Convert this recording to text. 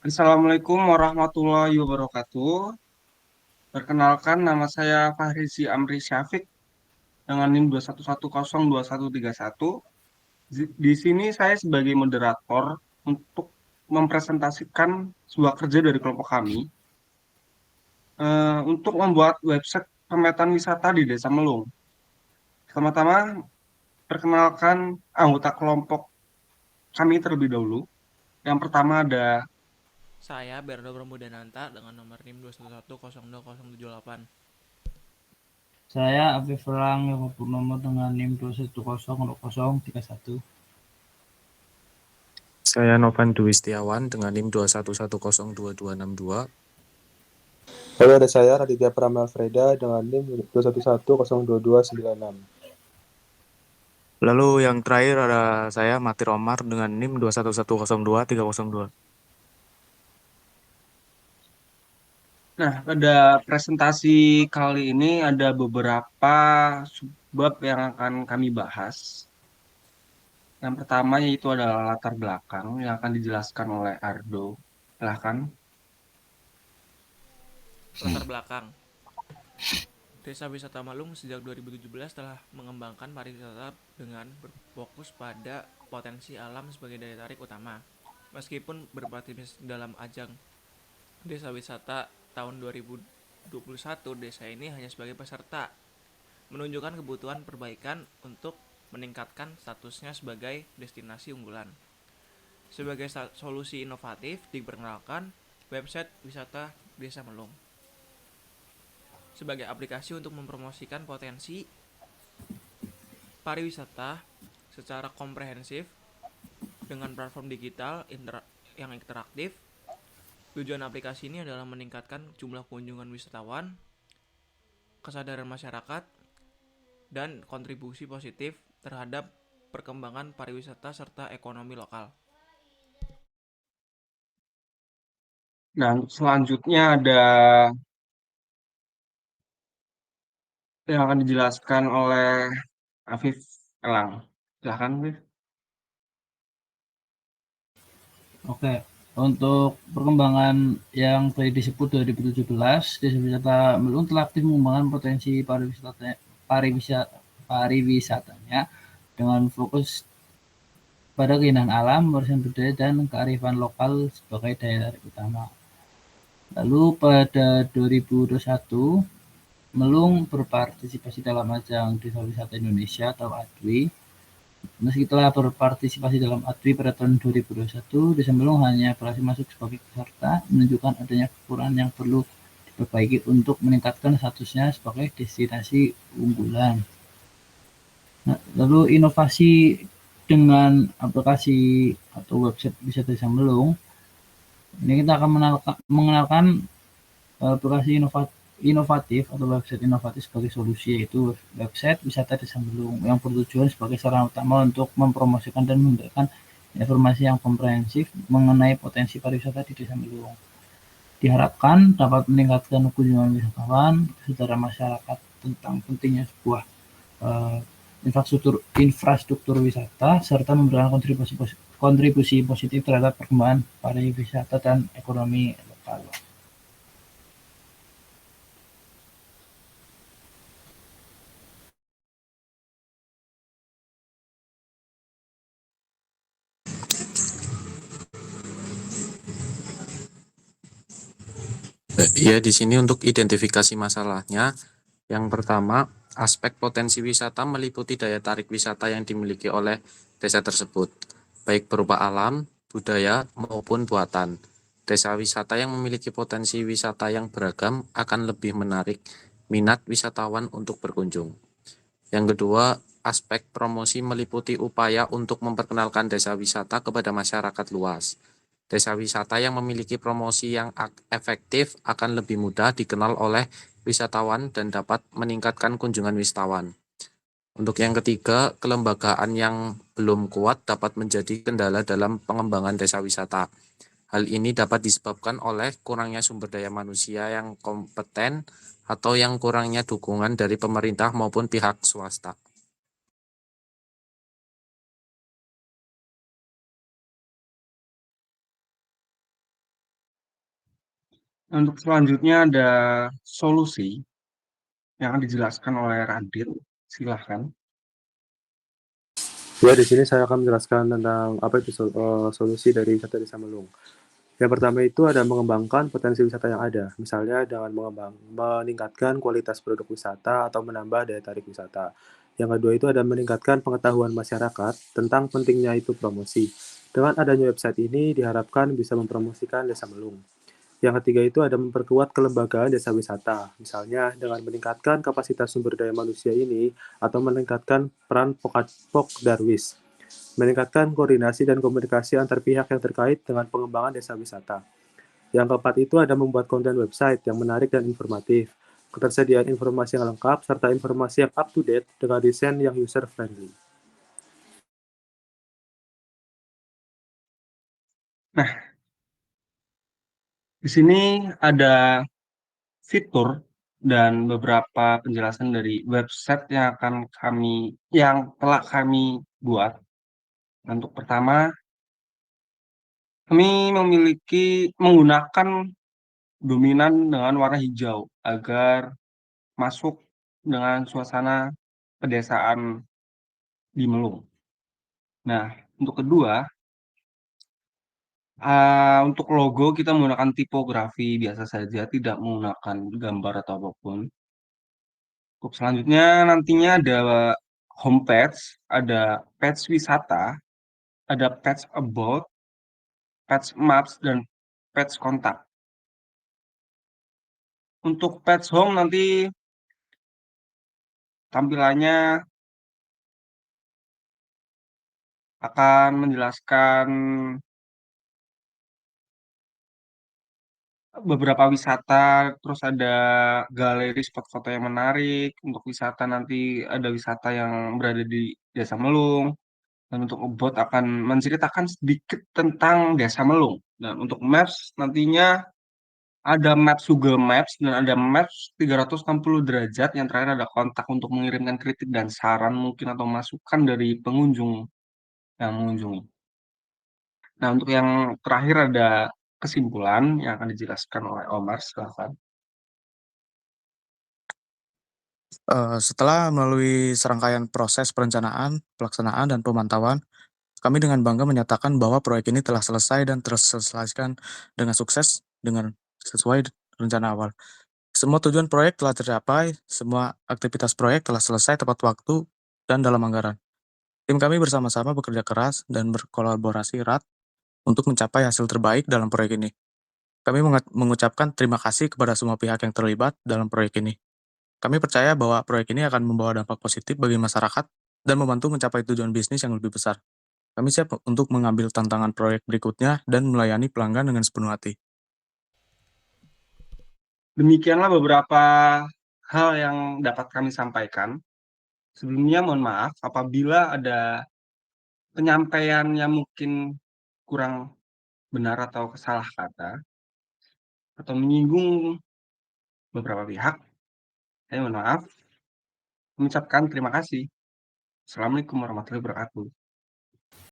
Assalamualaikum warahmatullahi wabarakatuh. Perkenalkan, nama saya Fahrizi Amri Syafiq dengan NIM 211021131. Di sini saya sebagai moderator untuk mempresentasikan sebuah kerja dari kelompok kami untuk membuat website pemetaan wisata di Desa Melung. Pertama-tama, perkenalkan anggota kelompok kami terlebih dahulu. Yang pertama ada Saya Berdo Pramudananta dengan nomor NIM 211002078. Saya Afif Ferang yang Purnomo dengan NIM 2100031. Saya Novan Dwi Setiawan dengan NIM 211022262. Lalu ada saya Raditya Pramel Freda dengan NIM 211002296. Lalu yang terakhir ada saya Matir Omar dengan NIM 211023002. Nah, pada presentasi kali ini ada beberapa subbab yang akan kami bahas. Yang pertama yaitu adalah latar belakang yang akan dijelaskan oleh Ardo. Silahkan. Latar belakang. Desa Wisata Malung sejak 2017 telah mengembangkan pariwisata dengan berfokus pada potensi alam sebagai daya tarik utama. Meskipun berpartisipasi dalam ajang Desa Wisata tahun 2021, desa ini hanya sebagai peserta, menunjukkan kebutuhan perbaikan untuk meningkatkan statusnya sebagai destinasi unggulan. Sebagai solusi inovatif diperkenalkan website wisata Desa Melung sebagai aplikasi untuk mempromosikan potensi pariwisata secara komprehensif dengan platform digital yang interaktif. Tujuan aplikasi ini adalah meningkatkan jumlah kunjungan wisatawan, kesadaran masyarakat, dan kontribusi positif terhadap perkembangan pariwisata serta ekonomi lokal. Nah, untuk selanjutnya ada yang akan dijelaskan oleh Afif Elang. Silahkan, Afif. Oke, untuk perkembangan yang tadi disebut 2017, Desa Wisata Melung telah aktif mengembangkan potensi pariwisatanya dengan fokus pada keindahan alam, warisan budaya, dan kearifan lokal sebagai daya tarik utama. Lalu pada 2021, Melung berpartisipasi dalam ajang Desa Wisata Indonesia atau ADWI. Meski telah berpartisipasi dalam ADWI pada tahun 2021, Desa Melung hanya berhasil masuk sebagai peserta, menunjukkan adanya kekurangan yang perlu diperbaiki untuk meningkatkan statusnya sebagai destinasi unggulan. Nah, lalu inovasi dengan aplikasi atau website wisata Desa Melung, ini kita akan mengenalkan aplikasi inovatif atau website inovatif sebagai solusi, yaitu website wisata Desa Melung yang bertujuan sebagai sarana utama untuk mempromosikan dan memberikan informasi yang komprehensif mengenai potensi pariwisata di Desa Melung. Diharapkan dapat meningkatkan kunjungan wisatawan, kesadaran masyarakat tentang pentingnya sebuah uh, infrastruktur wisata, serta memberikan kontribusi positif terhadap perkembangan pariwisata dan ekonomi lokal. Ya, di sini untuk identifikasi masalahnya, yang pertama, aspek potensi wisata meliputi daya tarik wisata yang dimiliki oleh desa tersebut, baik berupa alam, budaya, maupun buatan. Desa wisata yang memiliki potensi wisata yang beragam akan lebih menarik minat wisatawan untuk berkunjung. Yang kedua, aspek promosi meliputi upaya untuk memperkenalkan desa wisata kepada masyarakat luas. Desa wisata yang memiliki promosi yang efektif akan lebih mudah dikenal oleh wisatawan dan dapat meningkatkan kunjungan wisatawan. Untuk yang ketiga, kelembagaan yang belum kuat dapat menjadi kendala dalam pengembangan desa wisata. Hal ini dapat disebabkan oleh kurangnya sumber daya manusia yang kompeten atau yang kurangnya dukungan dari pemerintah maupun pihak swasta. Untuk selanjutnya ada solusi yang akan dijelaskan oleh Radit. Silahkan. Ya, di sini saya akan menjelaskan tentang apa itu solusi dari wisata Desa Melung. Yang pertama itu ada mengembangkan potensi wisata yang ada, misalnya dengan meningkatkan kualitas produk wisata atau menambah daya tarik wisata. Yang kedua itu ada meningkatkan pengetahuan masyarakat tentang pentingnya itu promosi. Dengan adanya website ini diharapkan bisa mempromosikan Desa Melung. Yang ketiga itu ada memperkuat kelembagaan desa wisata, misalnya dengan meningkatkan kapasitas sumber daya manusia ini atau meningkatkan peran Pokdarwis, meningkatkan koordinasi dan komunikasi antar pihak yang terkait dengan pengembangan desa wisata. Yang keempat itu ada membuat konten website yang menarik dan informatif, ketersediaan informasi yang lengkap, serta informasi yang up to date dengan desain yang user friendly. Nah, di sini ada fitur dan beberapa penjelasan dari website yang telah kami buat. Untuk pertama, kami menggunakan dominan dengan warna hijau agar masuk dengan suasana pedesaan di Melung. Nah, untuk kedua, untuk logo kita menggunakan tipografi biasa saja, tidak menggunakan gambar atau apapun. Untuk selanjutnya nantinya ada homepage, ada page wisata, ada page about, page maps, dan page kontak. Untuk page home nanti tampilannya akan menjelaskan beberapa wisata, terus ada galeri spot foto yang menarik. Untuk wisata nanti ada wisata yang berada di Desa Melung. Dan untuk bot akan menceritakan sedikit tentang Desa Melung. Dan untuk Maps nantinya ada Maps Google Maps dan ada Maps 360 derajat. Yang terakhir ada kontak untuk mengirimkan kritik dan saran mungkin atau masukan dari pengunjung yang mengunjungi. Nah, untuk yang terakhir ada kesimpulan yang akan dijelaskan oleh Omar. Silahkan. Setelah melalui serangkaian proses perencanaan, pelaksanaan, dan pemantauan, kami dengan bangga menyatakan bahwa proyek ini telah selesai dan terselesaikan dengan sukses dengan sesuai rencana awal. Semua tujuan proyek telah tercapai, semua aktivitas proyek telah selesai tepat waktu dan dalam anggaran. Tim kami bersama-sama bekerja keras dan berkolaborasi erat untuk mencapai hasil terbaik dalam proyek ini. Kami mengucapkan terima kasih kepada semua pihak yang terlibat dalam proyek ini. Kami percaya bahwa proyek ini akan membawa dampak positif bagi masyarakat dan membantu mencapai tujuan bisnis yang lebih besar. Kami siap untuk mengambil tantangan proyek berikutnya dan melayani pelanggan dengan sepenuh hati. Demikianlah beberapa hal yang dapat kami sampaikan. Sebelumnya mohon maaf apabila ada penyampaian yang mungkin kurang benar atau salah kata atau menyinggung beberapa pihak. Saya mohon maaf, mengucapkan terima kasih. Assalamualaikum warahmatullahi wabarakatuh.